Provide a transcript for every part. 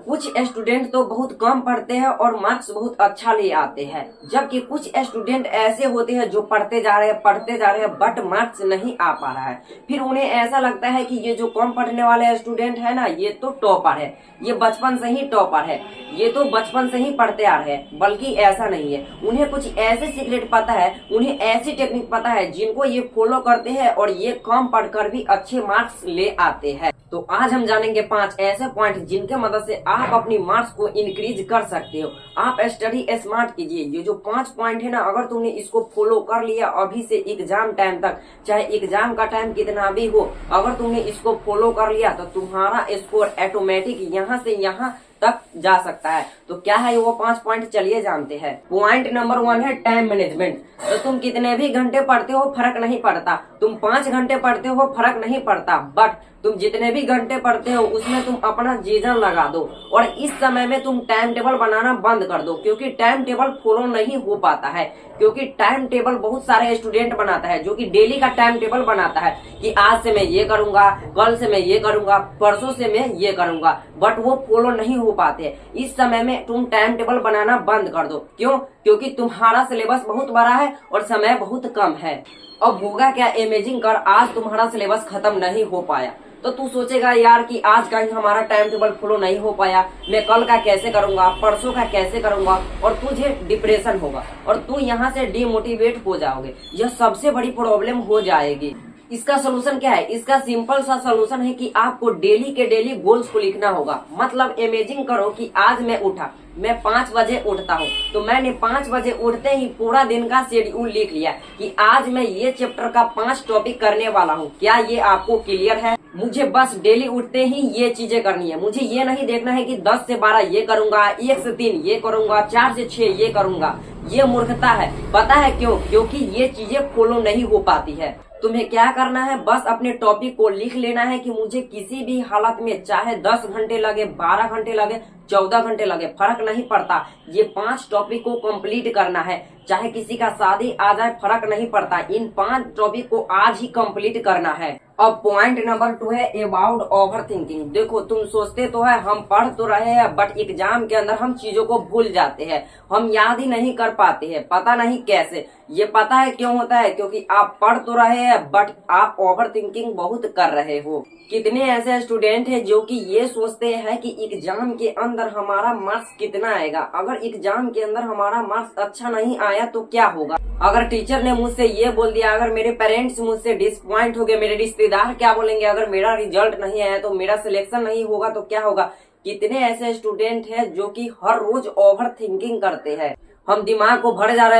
कुछ स्टूडेंट तो बहुत कम पढ़ते हैं और मार्क्स बहुत अच्छा ले आते हैं, जबकि कुछ स्टूडेंट ऐसे होते हैं जो पढ़ते जा रहे हैं बट मार्क्स नहीं आ पा रहा है। फिर उन्हें ऐसा लगता है कि ये जो कम पढ़ने वाले स्टूडेंट है ना, ये तो टॉपर है, ये बचपन से ही टॉपर है, ये तो बचपन से ही पढ़ते आ रहे हैं। बल्कि ऐसा नहीं है, उन्हें कुछ ऐसे सीक्रेट पता है, उन्हें ऐसी टेक्निक पता है जिनको ये फॉलो करते हैं और ये कम पढ़कर भी अच्छे मार्क्स ले आते हैं। तो आज हम जानेंगे 5 ऐसे पॉइंट जिनके मदद से आप अपनी मार्क्स को इंक्रीज कर सकते हो। आप स्टडी स्मार्ट कीजिए। ये जो 5 पॉइंट है ना, अगर तुमने इसको फॉलो कर लिया अभी से एग्जाम टाइम तक, चाहे एग्जाम का टाइम कितना भी हो, अगर तुमने इसको फॉलो कर लिया तो तुम्हारा स्कोर ऑटोमेटिक यहाँ से यहाँ तक जा सकता है। तो क्या है वो 5 पॉइंट, चलिए जानते हैं। पॉइंट नंबर 1 है टाइम मैनेजमेंट। तो तुम कितने भी घंटे पढ़ते हो फर्क नहीं पड़ता, तुम 5 घंटे पढ़ते हो फर्क नहीं पड़ता, बट तुम जितने भी घंटे पढ़ते हो उसमें तुम अपना जी जान लगा दो और इस समय में तुम टाइम टेबल बनाना बंद कर दो। क्योंकि टाइम टेबल फॉलो नहीं हो पाता है, क्योंकि टाइम टेबल बहुत सारे स्टूडेंट बनाता है जो कि डेली का टाइम टेबल बनाता है कि आज से मैं ये करूंगा, कल से मैं ये करूंगा, परसों से मैं ये करूंगा, बट वो फॉलो नहीं हो पाते। इस समय में तुम टाइम टेबल बनाना बंद कर दो। क्यों? क्योंकि तुम्हारा सिलेबस बहुत बड़ा है और समय बहुत कम है। अब होगा क्या, इमेजिन कर आज तुम्हारा सिलेबस खत्म नहीं हो पाया तो तू सोचेगा यार कि आज का ही हमारा टाइम टेबल फॉलो नहीं हो पाया, मैं कल का कैसे करूंगा, परसों का कैसे करूंगा, और तुझे डिप्रेशन होगा और तू यहाँ से डिमोटिवेट हो जाओगे। यह सबसे बड़ी प्रॉब्लम हो जाएगी। इसका सोल्यूशन क्या है? इसका सिंपल सा सोल्यूशन है कि आपको डेली के डेली गोल्स को लिखना होगा। मतलब इमेजिन करो कि आज मैं उठा, मैं 5 बजे उठता हूँ, तो मैंने 5 बजे उठते ही पूरा दिन का शेड्यूल लिख लिया कि आज मैं ये चैप्टर का 5 टॉपिक करने वाला हूँ। क्या ये आपको क्लियर है? मुझे बस डेली उठते ही ये चीजें करनी है। मुझे ये नहीं देखना है कि 10 से 12 ये करूंगा, 1 से 3 ये करूंगा, 4 से 6 ये करूंगा। ये मूर्खता है। पता है क्यों? क्योंकि ये चीजें फॉलो नहीं हो पाती है। तुम्हें क्या करना है, बस अपने टॉपिक को लिख लेना है कि मुझे किसी भी हालत में चाहे 10 घंटे लगे, 12 घंटे लगे, 14 घंटे लगे, फर्क नहीं पड़ता, ये 5 टॉपिक को कंप्लीट करना है। चाहे किसी का शादी आ जाए फर्क नहीं पड़ता, इन 5 टॉपिक को आज ही कंप्लीट करना है। अब पॉइंट नंबर 2 है अबाउट ओवर थिंकिंग। देखो, तुम सोचते तो है हम पढ़ तो रहे हैं बट एग्जाम के अंदर हम चीजों को भूल जाते हैं, हम याद ही नहीं कर पाते हैं, पता नहीं कैसे। ये पता है क्यों होता है? क्योंकि आप पढ़ तो रहे हैं बट आप ओवर थिंकिंग बहुत कर रहे हो। कितने ऐसे स्टूडेंट हैं जो कि ये सोचते हैं कि एग्जाम के अंदर हमारा मार्क्स कितना आएगा, अगर एग्जाम के अंदर हमारा मार्क्स अच्छा नहीं आया तो क्या होगा, अगर टीचर ने मुझसे ये बोल दिया, अगर मेरे पेरेंट्स मुझसे डिसअपॉइंट हो गए, मेरे रिश्तेदार क्या बोलेंगे, अगर मेरा रिजल्ट नहीं आया तो मेरा सिलेक्शन नहीं होगा तो क्या होगा। कितने ऐसे स्टूडेंट हैं जो कि हर रोज ओवर थिंकिंग करते हैं। हम दिमाग को भरे जा रहे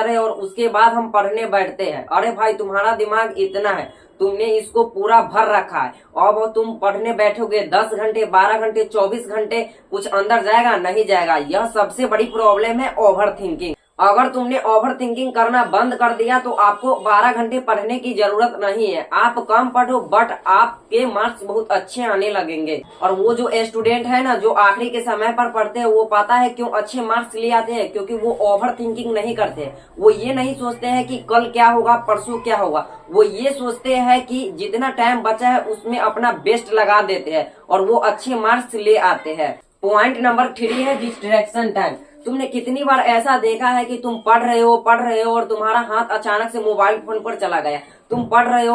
हैं और उसके बाद हम पढ़ने बैठते हैं। अरे भाई, तुम्हारा दिमाग इतना है, तुमने इसको पूरा भर रखा है, अब तुम पढ़ने बैठोगे 10 घंटे, 12 घंटे, 24 घंटे, कुछ अंदर जाएगा? नहीं जाएगा। यह सबसे बड़ी प्रॉब्लम है, ओवर थिंकिंग। अगर तुमने ओवर थिंकिंग करना बंद कर दिया तो आपको 12 घंटे पढ़ने की जरूरत नहीं है। आप कम पढ़ो बट आपके मार्क्स बहुत अच्छे आने लगेंगे। और वो जो स्टूडेंट है ना, जो आखिरी के समय पर पढ़ते हैं, वो पता है क्यों अच्छे मार्क्स ले आते हैं? क्योंकि वो ओवर थिंकिंग नहीं करते। वो ये नहीं सोचते हैं कि कल क्या होगा, परसों क्या होगा। वो ये सोचते हैं कि जितना टाइम बचा है उसमें अपना बेस्ट लगा देते हैं और वो अच्छे मार्क्स ले आते हैं। पॉइंट नंबर 3 है डिस्ट्रैक्शन टाइम। तुमने कितनी बार ऐसा देखा है कि तुम पढ़ रहे हो और तुम्हारा हाथ अचानक से मोबाइल फोन पर चला गया। तुम पढ़ रहे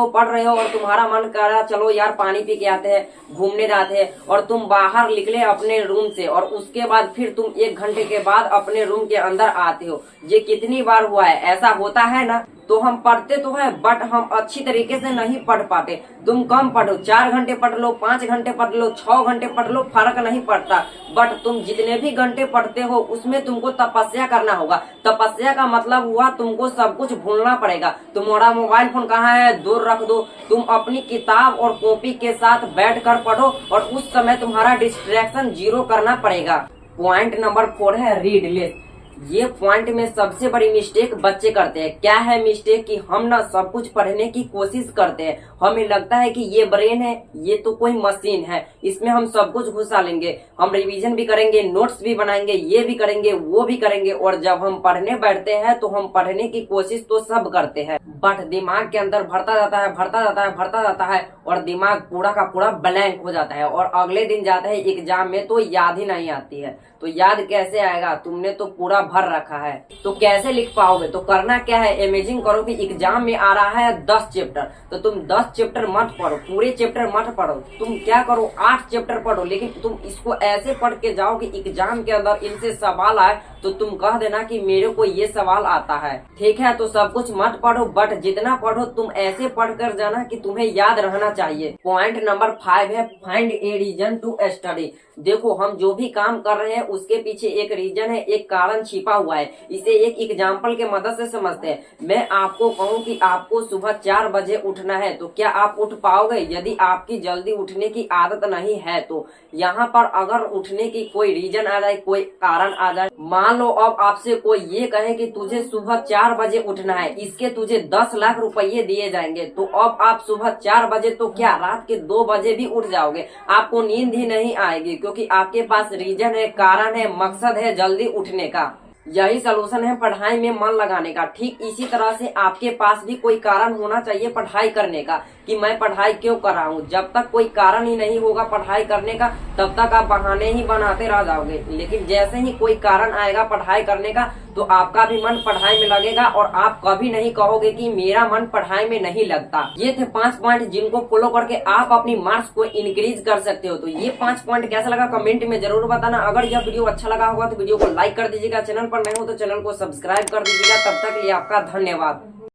हो और तुम्हारा मन कर रहा चलो यार पानी पी के आते हैं, घूमने जाते हैं, और तुम बाहर निकले अपने रूम से और उसके बाद फिर तुम 1 घंटे के बाद अपने रूम के अंदर आते हो। ये कितनी बार हुआ है? ऐसा होता है ना। तो हम पढ़ते तो है बट हम अच्छी तरीके से नहीं पढ़ पाते। तुम कम पढ़ो, 4 घंटे पढ़ लो, 5 घंटे पढ़ लो, 6 घंटे पढ़ लो, फर्क नहीं पड़ता। बट तुम जितने भी घंटे पढ़ते हो उसमें तुमको तपस्या करना होगा। तपस्या का मतलब हुआ तुमको सब कुछ भूलना पड़ेगा। तुम्हारा मोबाइल फोन कहाँ है, दूर रख दो। तुम अपनी किताब और कॉपी के साथ बैठ कर पढ़ो और उस समय तुम्हारा डिस्ट्रैक्शन 0 करना पड़ेगा। पॉइंट नंबर 4 है रीड लेस। ये पॉइंट में सबसे बड़ी मिस्टेक बच्चे करते हैं। क्या है मिस्टेक कि हम ना सब कुछ पढ़ने की कोशिश करते हैं। हमें लगता है कि ये ब्रेन है, ये तो कोई मशीन है, इसमें हम सब कुछ घुसा लेंगे, हम रिवीजन भी करेंगे, नोट्स भी बनाएंगे, ये भी करेंगे, वो भी करेंगे, और जब हम पढ़ने बैठते हैं तो हम पढ़ने की कोशिश तो सब करते हैं, बट दिमाग के अंदर भरता जाता है, भरता जाता है, भरता जाता है, और दिमाग पूरा का पूरा ब्लैंक हो जाता है, और अगले दिन जाता है एग्जाम में तो याद ही नहीं आती है। तो याद कैसे आएगा, तुमने तो पूरा भर रखा है, तो कैसे लिख पाओगे। तो करना क्या है, इमेजिन करो कि एग्जाम में आ रहा है 10 चैप्टर, तो तुम 10 चैप्टर मत पढ़ो, पूरे चैप्टर मत पढ़ो, तुम क्या करो 8 चैप्टर पढ़ो, लेकिन तुम इसको ऐसे पढ़ के जाओ कि एग्जाम के अंदर इनसे सवाल आए तो तुम कह देना कि मेरे को ये सवाल आता है। ठीक है, तो सब कुछ मत पढ़ो, बट जितना पढ़ो तुम ऐसे पढ़ कर जाना कि तुम्हें याद रहना चाहिए। पॉइंट नंबर 5 है find a reason to study. देखो, हम जो भी काम कर रहे हैं उसके पीछे एक रीजन है, एक कारण छिपा हुआ है। इसे एक एग्जाम्पल के मदद से समझते हैं। मैं आपको कहूँ कि आपको सुबह 4 बजे उठना है, तो क्या आप उठ पाओगे? यदि आपकी जल्दी उठने की आदत नहीं है तो यहाँ पर अगर उठने की कोई रीजन आ जाए, कोई कारण आ जाए, मान लो अब आपसे कोई ये कहे कि तुझे सुबह 4 बजे उठना है, इसके तुझे 10 लाख रुपये दिए जाएंगे, तो अब आप सुबह 4 बजे तो क्या रात के 2 बजे भी उठ जाओगे, आपको नींद ही नहीं आएगी, क्योंकि आपके पास रीजन है, कारण है, मकसद है जल्दी उठने का। यही सलूशन है पढ़ाई में मन लगाने का। ठीक इसी तरह से आपके पास भी कोई कारण होना चाहिए पढ़ाई करने का, कि मैं पढ़ाई क्यों कर रहा हूँ। जब तक कोई कारण ही नहीं होगा पढ़ाई करने का, तब तक आप बहाने ही बनाते रह जाओगे। लेकिन जैसे ही कोई कारण आएगा पढ़ाई करने का, तो आपका भी मन पढ़ाई में लगेगा, और आप कभी नहीं कहोगे कि मेरा मन पढ़ाई में नहीं लगता। ये थे 5 पॉइंट जिनको फॉलो करके आप अपनी मार्क्स को इंक्रीज कर सकते हो। तो ये 5 पॉइंट कैसा लगा कमेंट में जरूर बताना। अगर यह वीडियो अच्छा लगा होगा तो वीडियो को लाइक कर दीजिएगा, चैनल पर नए हो तो चैनल को सब्सक्राइब कर दीजिएगा। तब तक के लिए आपका धन्यवाद।